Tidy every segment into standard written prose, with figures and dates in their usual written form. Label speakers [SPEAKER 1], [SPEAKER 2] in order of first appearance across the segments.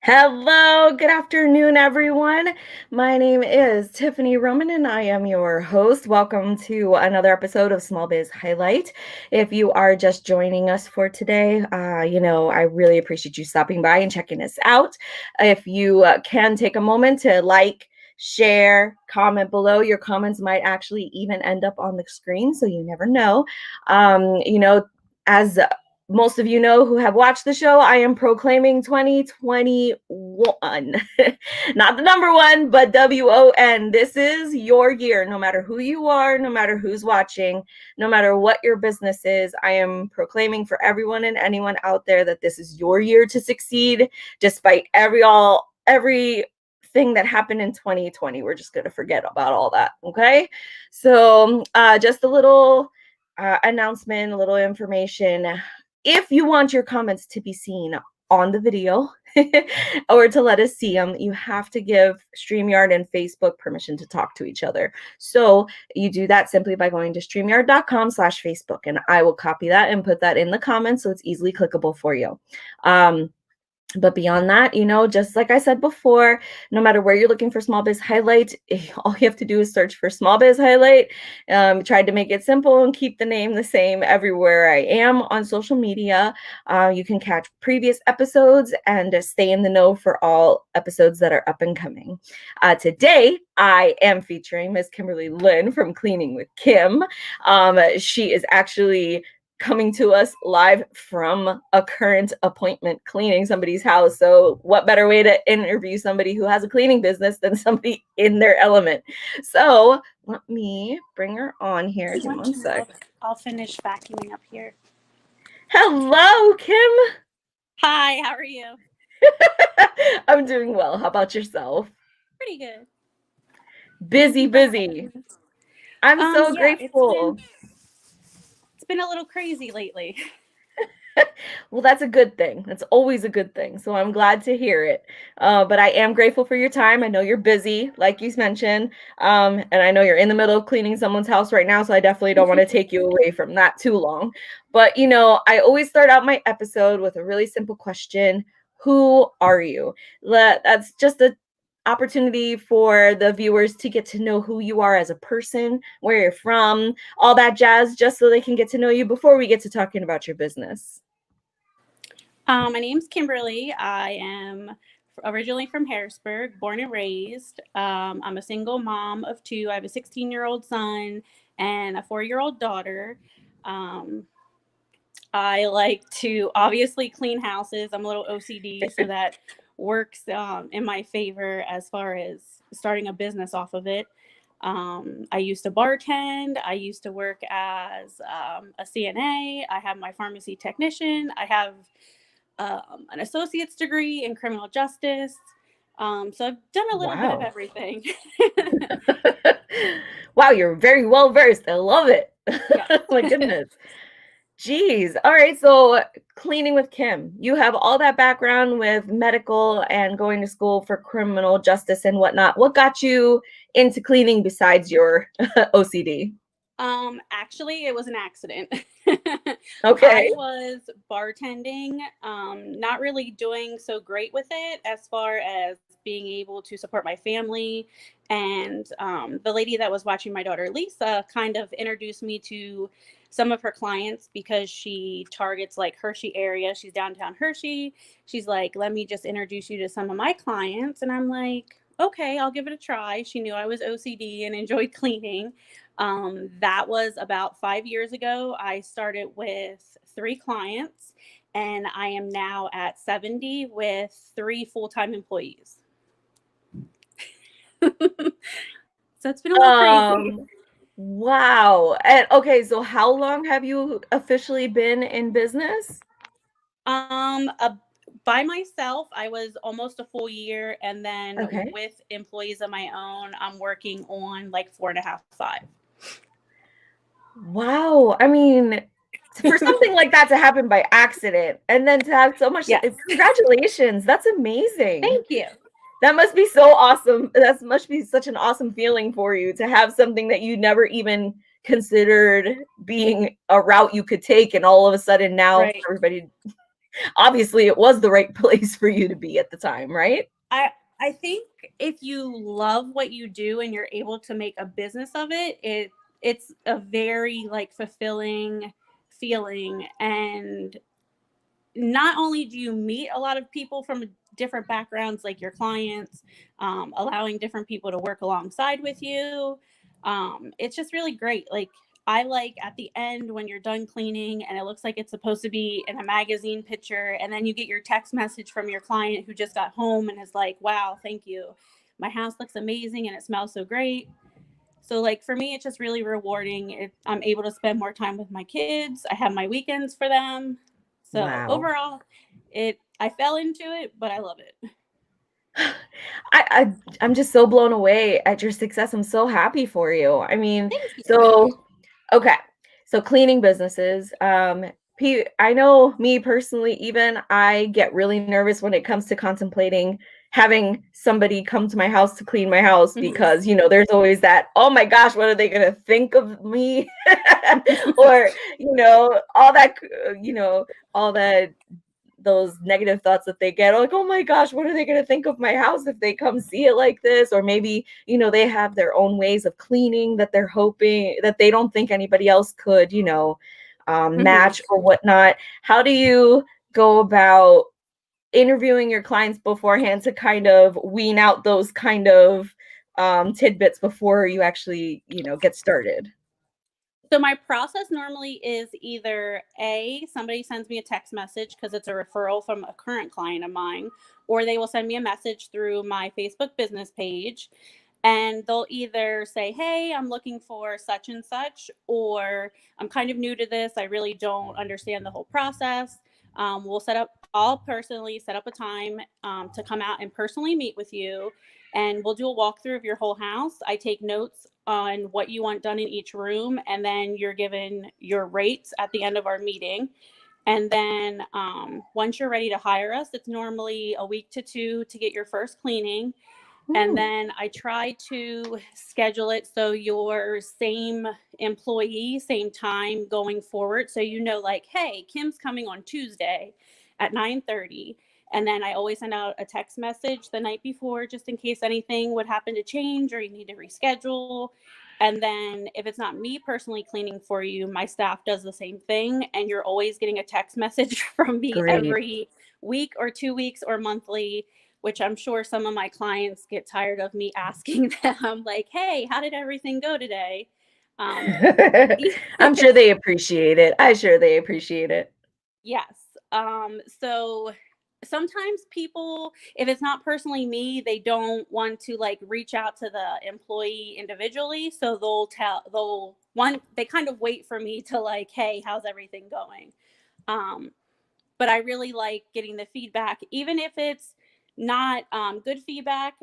[SPEAKER 1] Hello, good afternoon, everyone. My name is Tiffany Roman, and I am your host. Welcome to another episode of Small Biz Highlight. If you are just joining us for today, I really appreciate you stopping by and checking us out. If you can take a moment to share, comment below. Your comments might actually even end up on the screen, so you never know. As most of you know who have watched the show, I am proclaiming 2021. Not the number one, but WON. This is your year. No matter who you are, no matter who's watching, no matter what your business is, I am proclaiming for everyone and anyone out there that this is your year to succeed, despite everything that happened in 2020. We're just going to forget about all that. Okay. So just a little announcement, a little information. If you want your comments to be seen on the video or to let us see them, you have to give StreamYard and Facebook permission to talk to each other. So you do that simply by going to streamyard.com/Facebook, and I will copy that and put that in the comments so it's easily clickable for you. But beyond that, just like I said before, no matter where you're looking for Small Biz Highlight, all you have to do is search for Small Biz Highlight. Tried to make it simple and keep the name the same everywhere I am on social media. You can catch previous episodes and stay in the know for all episodes that are up and coming. Today, I am featuring Miss Kimberly Lynn from Kleaning with Kim. She is actually coming to us live from a current appointment cleaning somebody's house. So what better way to interview somebody who has a cleaning business than somebody in their element? So let me bring her on here. Give me one sec.
[SPEAKER 2] I'll finish vacuuming up here.
[SPEAKER 1] Hello, Kim.
[SPEAKER 2] Hi, how are you?
[SPEAKER 1] I'm doing well. How about yourself?
[SPEAKER 2] Pretty good.
[SPEAKER 1] Busy. I'm so grateful.
[SPEAKER 2] It's been a little crazy lately.
[SPEAKER 1] Well, that's a good thing. That's always a good thing. So I'm glad to hear it. But I am grateful for your time. I know you're busy, like you mentioned. And I know you're in the middle of cleaning someone's house right now. So I definitely don't want to take you away from that too long. But, I always start out my episode with a really simple question. Who are you? That's just a opportunity for the viewers to get to know who you are as a person, where you're from, all that jazz, just so they can get to know you before we get to talking about your business.
[SPEAKER 2] My name's Kimberly. I am originally from Harrisburg, born and raised. I'm a single mom of two. I have a 16-year-old son and a 4-year-old daughter. I like to obviously clean houses. I'm a little OCD, so that works in my favor as far as starting a business off of it. I used to bartend. I used to work as a CNA. I have my pharmacy technician. I have an associate's degree in criminal justice. So I've done a little bit of everything.
[SPEAKER 1] Wow, you're very well versed. I love it. Yeah. My goodness. Geez. All right. So Kleaning with Kim, you have all that background with medical and going to school for criminal justice and whatnot. What got you into cleaning besides your OCD?
[SPEAKER 2] Actually, it was an accident.
[SPEAKER 1] Okay.
[SPEAKER 2] I was bartending, not really doing so great with it as far as being able to support my family. And the lady that was watching my daughter, Lisa, kind of introduced me to some of her clients because she targets like Hershey area. She's downtown Hershey. She's like, let me just introduce you to some of my clients. And I'm like, okay, I'll give it a try. She knew I was OCD and enjoyed cleaning. That was about 5 years ago. I started with 3 clients, and I am now at 70 with 3 full-time employees. So it's been a little crazy.
[SPEAKER 1] Wow. And okay, so how long have you officially been in business?
[SPEAKER 2] By myself, I was almost a full year, and then with employees of my own, I'm working on like 4.5, 5.
[SPEAKER 1] Wow. I mean, for something like that to happen by accident and then to have so much, congratulations. That's amazing.
[SPEAKER 2] Thank you.
[SPEAKER 1] That must be so awesome. That must be such an awesome feeling for you to have something that you never even considered being a route you could take. And all of a sudden now everybody Obviously, it was the right place for you to be at the time, right?
[SPEAKER 2] I think if you love what you do and you're able to make a business of it, it's a very like fulfilling feeling. And not only do you meet a lot of people from different backgrounds, like your clients, allowing different people to work alongside with you, it's just really great. Like I like at the end when you're done cleaning and it looks like it's supposed to be in a magazine picture, and then you get your text message from your client who just got home and is like, wow, thank you, my house looks amazing and it smells so great. So like for me, it's just really rewarding. I'm able to spend more time with my kids. I have my weekends for them. So
[SPEAKER 1] Wow.
[SPEAKER 2] overall, I fell into it, but I love it.
[SPEAKER 1] I'm just so blown away at your success. I'm so happy for you. I mean,
[SPEAKER 2] Thank you.
[SPEAKER 1] so okay. So cleaning businesses. I know me personally, even I get really nervous when it comes to contemplating having somebody come to my house to clean my house
[SPEAKER 2] Mhm.
[SPEAKER 1] because, there's always that, oh my gosh, what are they going to think of me? Or, all that, all that those negative thoughts that they get, like, oh my gosh, what are they going to think of my house if they come see it like this? Or maybe, they have their own ways of cleaning that they're hoping that they don't think anybody else could,
[SPEAKER 2] Mhm.
[SPEAKER 1] match or whatnot. How do you go about interviewing your clients beforehand to kind of wean out those kind of tidbits before you actually, get started?
[SPEAKER 2] So my process normally is either somebody sends me a text message because it's a referral from a current client of mine, or they will send me a message through my Facebook business page, and they'll either say, "Hey, I'm looking for such and such," or "I'm kind of new to this. I really don't understand the whole process." I'll personally set up a time to come out and personally meet with you, and we'll do a walkthrough of your whole house. I take notes on what you want done in each room, and then you're given your rates at the end of our meeting. And then once you're ready to hire us, it's normally a week to two to get your first cleaning. And
[SPEAKER 1] Ooh,
[SPEAKER 2] then I try to schedule it so you're same employee, same time going forward. So like, hey, Kim's coming on Tuesday at 9:30. And then I always send out a text message the night before just in case anything would happen to change or you need to reschedule. And then if it's not me personally cleaning for you, my staff does the same thing. And you're always getting a text message from me
[SPEAKER 1] great.
[SPEAKER 2] every week or 2 weeks or monthly, which I'm sure some of my clients get tired of me asking them, like, hey, how did everything go today? Um,
[SPEAKER 1] I'm sure they appreciate it. I sure they appreciate it.
[SPEAKER 2] yes. So sometimes people, if it's not personally me, they don't want to like reach out to the employee individually. So they kind of wait for me to like, hey, how's everything going? Um, but I really like getting the feedback, even if it's not good feedback.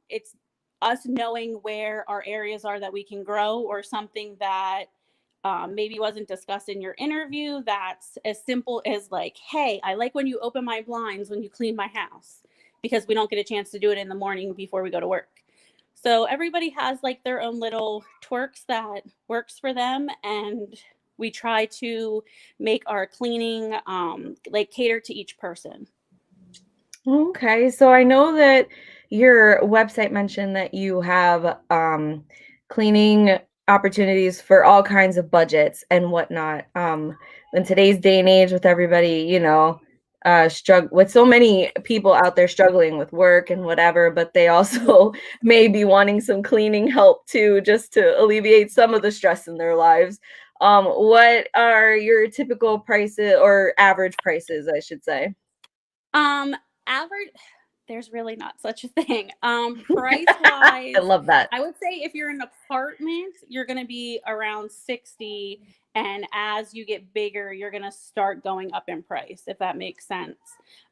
[SPEAKER 2] It's us knowing where our areas are that we can grow, or something that maybe wasn't discussed in your interview. That's as simple as like, hey, I like when you open my blinds when you clean my house, because we don't get a chance to do it in the morning before we go to work. So everybody has like their own little twerks that works for them, and we try to make our cleaning like cater to each person.
[SPEAKER 1] Okay, so I know that your website mentioned that you have cleaning opportunities for all kinds of budgets and whatnot. In today's day and age, with everybody, struggle with so many people out there struggling with work and whatever, but they also may be wanting some cleaning help too, just to alleviate some of the stress in their lives. What are your typical prices or average prices, I should say?
[SPEAKER 2] Um, Average, there's really not such a thing. Price
[SPEAKER 1] I
[SPEAKER 2] wise,
[SPEAKER 1] love that.
[SPEAKER 2] I would say if you're an apartment, you're going to be around 60. And as you get bigger, you're going to start going up in price, if that makes sense.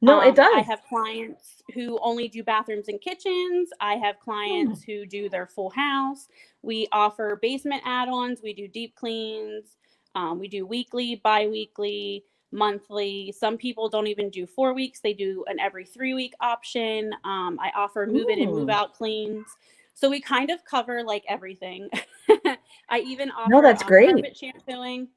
[SPEAKER 1] No, it
[SPEAKER 2] I
[SPEAKER 1] does.
[SPEAKER 2] have clients who only do bathrooms and kitchens. I have
[SPEAKER 1] Hmm.
[SPEAKER 2] clients who do their full house. We offer basement add ons, we do deep cleans, we do weekly, bi weekly, monthly. Some people don't even do 4 weeks, they do an every 3 week option. I offer move in and move
[SPEAKER 1] Ooh.
[SPEAKER 2] out cleans. So we kind of cover like everything. I even
[SPEAKER 1] No,
[SPEAKER 2] offer
[SPEAKER 1] that's great.
[SPEAKER 2] carpet shampooing.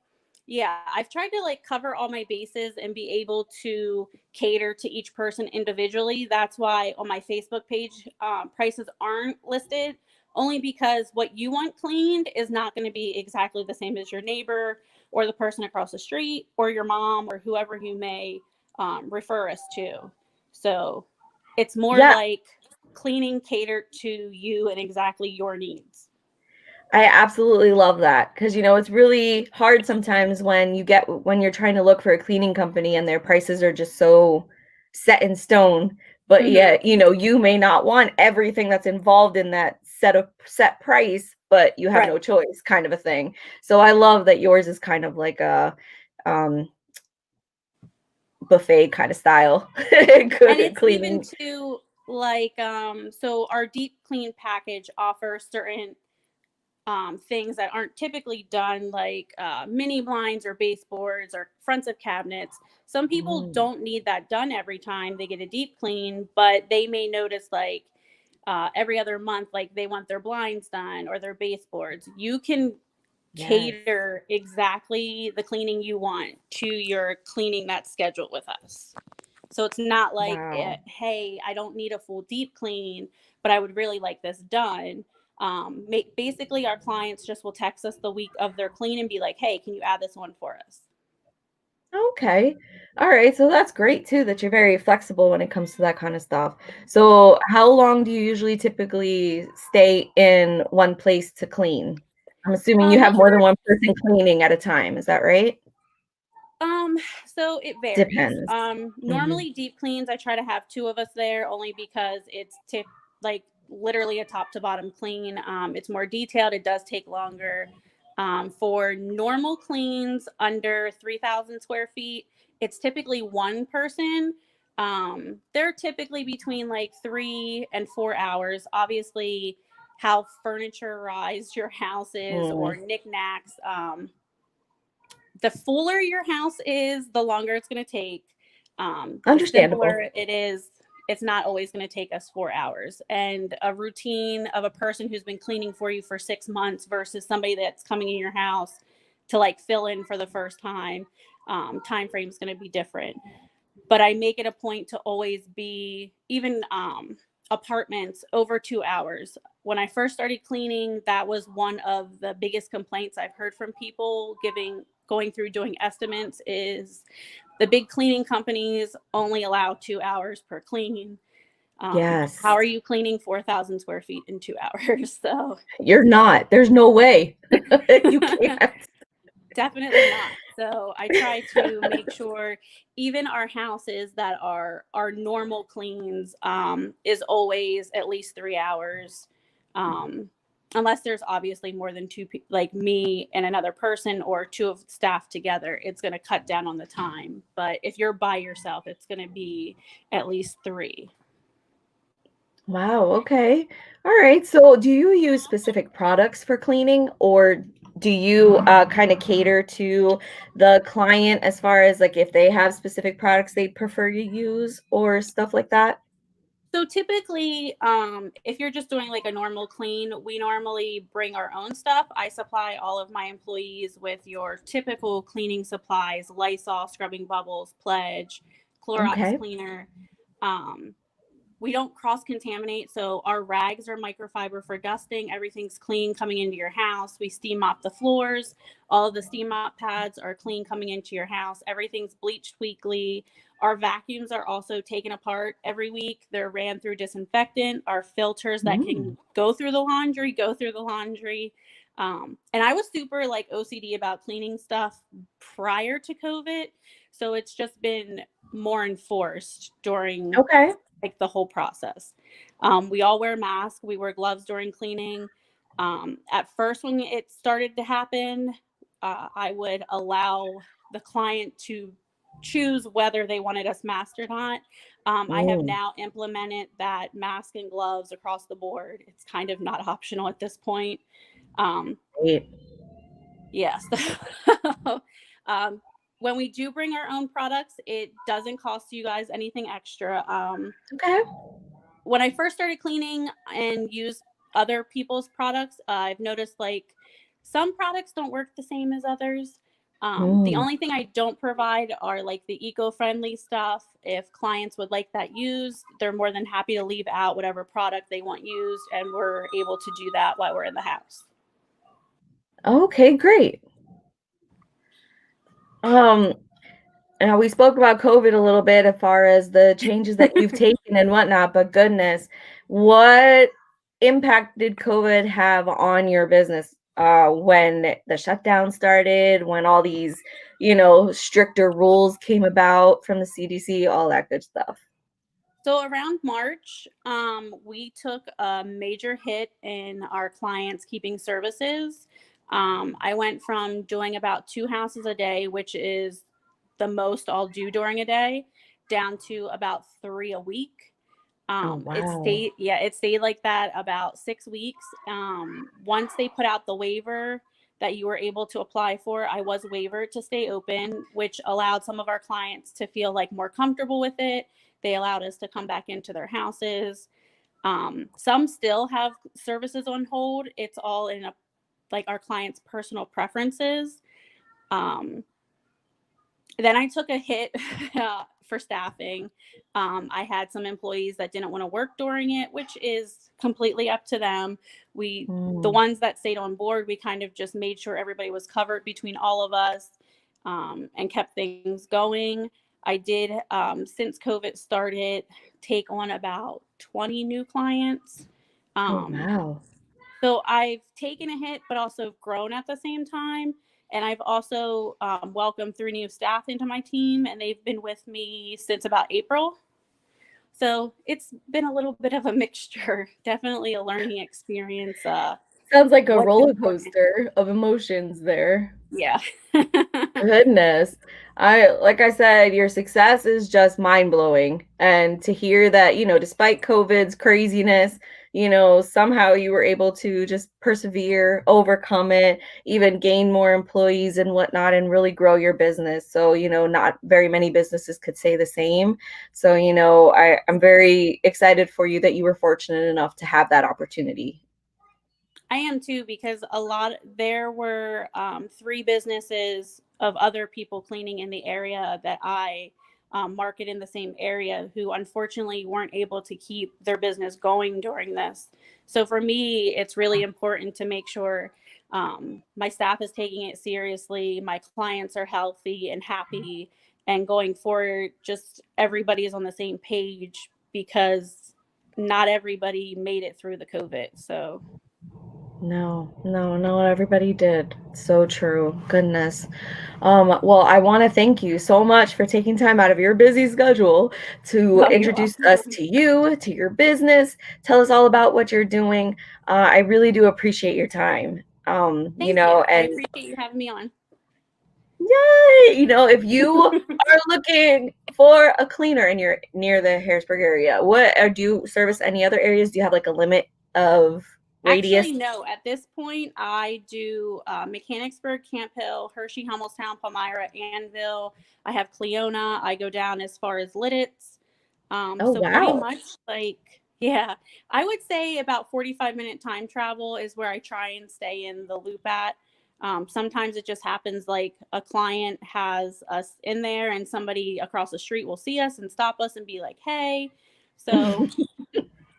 [SPEAKER 2] Yeah, I've tried to like cover all my bases and be able to cater to each person individually. That's why on my Facebook page, prices aren't listed, only because what you want cleaned is not going to be exactly the same as your neighbor or the person across the street or your mom or whoever you may refer us to. So it's more
[SPEAKER 1] Yeah,
[SPEAKER 2] like cleaning catered to you and exactly your needs.
[SPEAKER 1] I absolutely love that because it's really hard sometimes when you're trying to look for a cleaning company and their prices are just so set in stone, but
[SPEAKER 2] Hmm.
[SPEAKER 1] yet, you may not want everything that's involved in that set price, but you have
[SPEAKER 2] Right.
[SPEAKER 1] no choice kind of a thing. So I love that yours is kind of like a um buffet kind of style
[SPEAKER 2] And it's even
[SPEAKER 1] cleaning.
[SPEAKER 2] to like so our deep clean package offers certain things that aren't typically done, like mini blinds or baseboards or fronts of cabinets. Some people
[SPEAKER 1] Mm,
[SPEAKER 2] don't need that done every time they get a deep clean, but they may notice like every other month, like they want their blinds done or their baseboards. You can
[SPEAKER 1] yes.
[SPEAKER 2] cater exactly the cleaning you want to your cleaning that's scheduled with us. So it's not like,
[SPEAKER 1] Wow.
[SPEAKER 2] hey, I don't need a full deep clean, but I would really like this done. Basically, our clients just will text us the week of their clean and be like, hey, can you add this one for us?
[SPEAKER 1] Okay. All right. So that's great too that you're very flexible when it comes to that kind of stuff. So how long do you usually typically stay in one place to clean? I'm assuming you have
[SPEAKER 2] Most of
[SPEAKER 1] more than one person cleaning at a time. Is that right?
[SPEAKER 2] our, so it varies.
[SPEAKER 1] Depends. Hmm.
[SPEAKER 2] Normally deep cleans, I try to have two of us there only because it's like literally a top to bottom clean. It's more detailed. It does take longer. For normal cleans under 3,000 square feet, it's typically one person. They're typically between like 3 and 4 hours. Obviously, how furniturized your house is or
[SPEAKER 1] Mm,
[SPEAKER 2] knickknacks. The fuller your house is, the longer it's going to take. The
[SPEAKER 1] understandable.
[SPEAKER 2] simpler it is, it's not always going to take us 4 hours. And a routine of a person who's been cleaning for you for 6 months versus somebody that's coming in your house to like fill in for the first time, time frame is going to be different. But I make it a point to always be even apartments over 2 hours. When I first started cleaning, that was one of the biggest complaints I've heard from people going through doing estimates is the big cleaning companies only allow 2 hours per clean. How
[SPEAKER 1] Yes.
[SPEAKER 2] are you cleaning 4,000 square feet in 2 hours? So
[SPEAKER 1] You're not. There's no way. You can't.
[SPEAKER 2] definitely not. So I try to make sure even our houses that are our normal cleans is always at least 3 hours. Um, Unless there's obviously more than like me and another person or two of staff together, it's going to cut down on the time. But if you're by yourself, it's going to be at least three.
[SPEAKER 1] Wow, okay. All right. So do you use specific products for cleaning or do you kind of cater to the client as far as like if they have specific products they prefer you use or stuff like that?
[SPEAKER 2] So typically, if you're just doing like a normal clean, we normally bring our own stuff. I supply all of my employees with your typical cleaning supplies: Lysol, scrubbing bubbles, Pledge, Clorox
[SPEAKER 1] Okay.
[SPEAKER 2] cleaner. Um, we don't cross contaminate, so our rags are microfiber for dusting. Everything's clean coming into your house. We steam mop the floors. All of the steam mop pads are clean coming into your house. Everything's bleached weekly. Our vacuums are also taken apart every week. They're ran through disinfectant. Our filters that can
[SPEAKER 1] Mm.
[SPEAKER 2] go through the laundry. And I was super like OCD about cleaning stuff prior to COVID, so it's just been more enforced during
[SPEAKER 1] Okay.
[SPEAKER 2] like the whole process. We all wear masks. We wear gloves during cleaning. At first, when it started to happen, I would allow the client to choose whether they wanted us masked or not. I have
[SPEAKER 1] Mm.
[SPEAKER 2] now implemented that mask and gloves across the board. It's kind of not optional at this point. Um,
[SPEAKER 1] Great.
[SPEAKER 2] yes. um, when we do bring our own products, it doesn't cost you guys anything extra.
[SPEAKER 1] Okay.
[SPEAKER 2] When I first started cleaning and used other people's products, I've noticed like some products don't work the same as others. The only thing I don't provide are like the eco-friendly stuff. If clients would like that used, they're more than happy to leave out whatever product they want used, and we're able to do that while we're in the house.
[SPEAKER 1] Okay, great. Now we spoke about COVID a little bit as far as the changes that you've taken and whatnot, but goodness, what impact did COVID have on your business when the shutdown started, when all these, stricter rules came about from the CDC, all that good stuff?
[SPEAKER 2] So around March, we took a major hit in our clients keeping services. I went from doing about 2 houses a day, which is the most I'll do during a day, down to about 3 a week.
[SPEAKER 1] Oh, wow.
[SPEAKER 2] It stayed like that about 6 weeks. Once they put out the waiver that you were able to apply for, I was waivered to stay open, which allowed some of our clients to feel like more comfortable with it. They allowed us to come back into their houses. Some still have services on hold. It's all in like our clients' personal preferences. Then I took a hit for staffing. I had some employees that didn't want to work during it, which is completely up to them. The ones that stayed on board, we kind of just made sure everybody was covered between all of us, and kept things going. I did, since COVID started, take on about 20 new clients.
[SPEAKER 1] Oh, wow.
[SPEAKER 2] So I've taken a hit, but also grown at the same time. And I've also welcomed 3 new staff into my team, and they've been with me since about April. So it's been a little bit of a mixture, definitely a learning experience.
[SPEAKER 1] Sounds like a
[SPEAKER 2] What's
[SPEAKER 1] roller
[SPEAKER 2] important?
[SPEAKER 1] coaster of emotions there.
[SPEAKER 2] Yeah.
[SPEAKER 1] Goodness. Like I said, your success is just mind-blowing. And to hear that, despite COVID's craziness, somehow you were able to just persevere, overcome it, even gain more employees and whatnot, and really grow your business. So, not very many businesses could say the same. So, I'm very excited for you that you were fortunate enough to have that opportunity.
[SPEAKER 2] I am too, because there were 3 businesses of other people cleaning in the area that I market in the same area who unfortunately weren't able to keep their business going during this. So for me, it's really important to make sure my staff is taking it seriously, my clients are healthy and happy, and going forward, just everybody is on the same page, because not everybody made it through the COVID. So.
[SPEAKER 1] No, no, no, everybody did. So true. Goodness. Well, I want to thank you so much for taking time out of your busy schedule to
[SPEAKER 2] Oh, you're
[SPEAKER 1] introduce us
[SPEAKER 2] welcome.
[SPEAKER 1] to you, to your business, tell us all about what you're doing. I really do appreciate your time.
[SPEAKER 2] Thank you. I
[SPEAKER 1] And
[SPEAKER 2] appreciate you having me on.
[SPEAKER 1] yay, if you are looking for a cleaner and you're near the Harrisburg area, do you service any other areas? Do you have like a limit of radius?
[SPEAKER 2] Actually, no. At this point, I do Mechanicsburg, Camp Hill, Hershey, Hummelstown, Palmyra, Annville. I have Cleona. I go down as far as Lidditz.
[SPEAKER 1] Oh,
[SPEAKER 2] So pretty
[SPEAKER 1] wow.
[SPEAKER 2] much yeah, I would say about 45-minute time travel is where I try and stay in the loop at. Sometimes it just happens like a client has us in there and somebody across the street will see us and stop us and be like, hey. So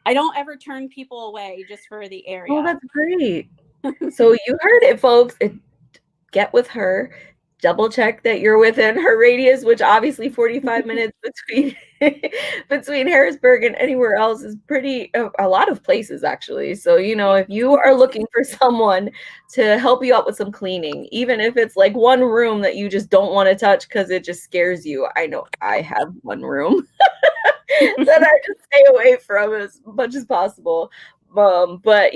[SPEAKER 2] I don't ever turn people away just for the
[SPEAKER 1] Oh,
[SPEAKER 2] area.
[SPEAKER 1] that's great. So you heard it, folks. Get with her. Double check that you're within her radius, which obviously 45 minutes between between Harrisburg and anywhere else is pretty a lot of places actually. So, if you are looking for someone to help you out with some cleaning, even if it's like one room that you just don't want to touch because it just scares you. I know I have one room that I just stay away from as much as possible. But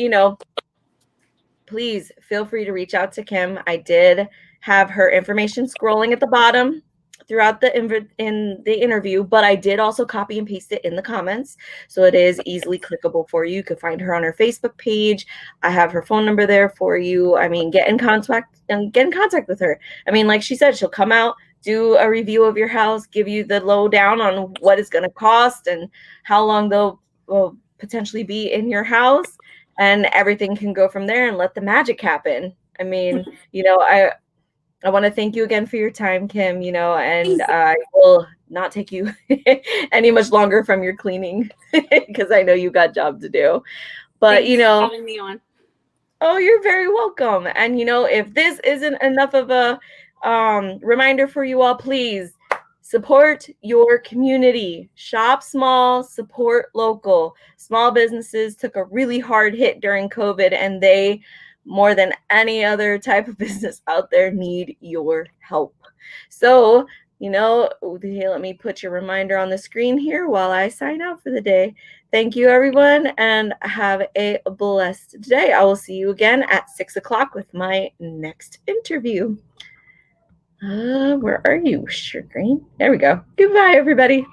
[SPEAKER 1] please feel free to reach out to Kim. I did have her information scrolling at the bottom throughout in the interview, but I did also copy and paste it in the comments, so it is easily clickable for you. You can find her on her Facebook page. I have her phone number there for you. I mean, get in contact with her. I mean, like she said, she'll come out, do a review of your house, give you the lowdown on what it's going to cost and how long they'll will potentially be in your house, and everything can go from there and let the magic happen. I mean, I want to thank you again for your time, Kim, and
[SPEAKER 2] Thanks.
[SPEAKER 1] I will not take you any much longer from your cleaning because I know you got job to do. But,
[SPEAKER 2] Thanks for having me on.
[SPEAKER 1] oh, you're very welcome. And, if this isn't enough of a reminder for you all, please support your community. Shop small, support local. Small businesses took a really hard hit during COVID, and they, more than any other type of business out there, need your help. So, let me put your reminder on the screen here while I sign out for the day. Thank you, everyone, and have a blessed day. I will see you again at 6 o'clock with my next interview. Where are you, Sugar Green? There we go. Goodbye, everybody.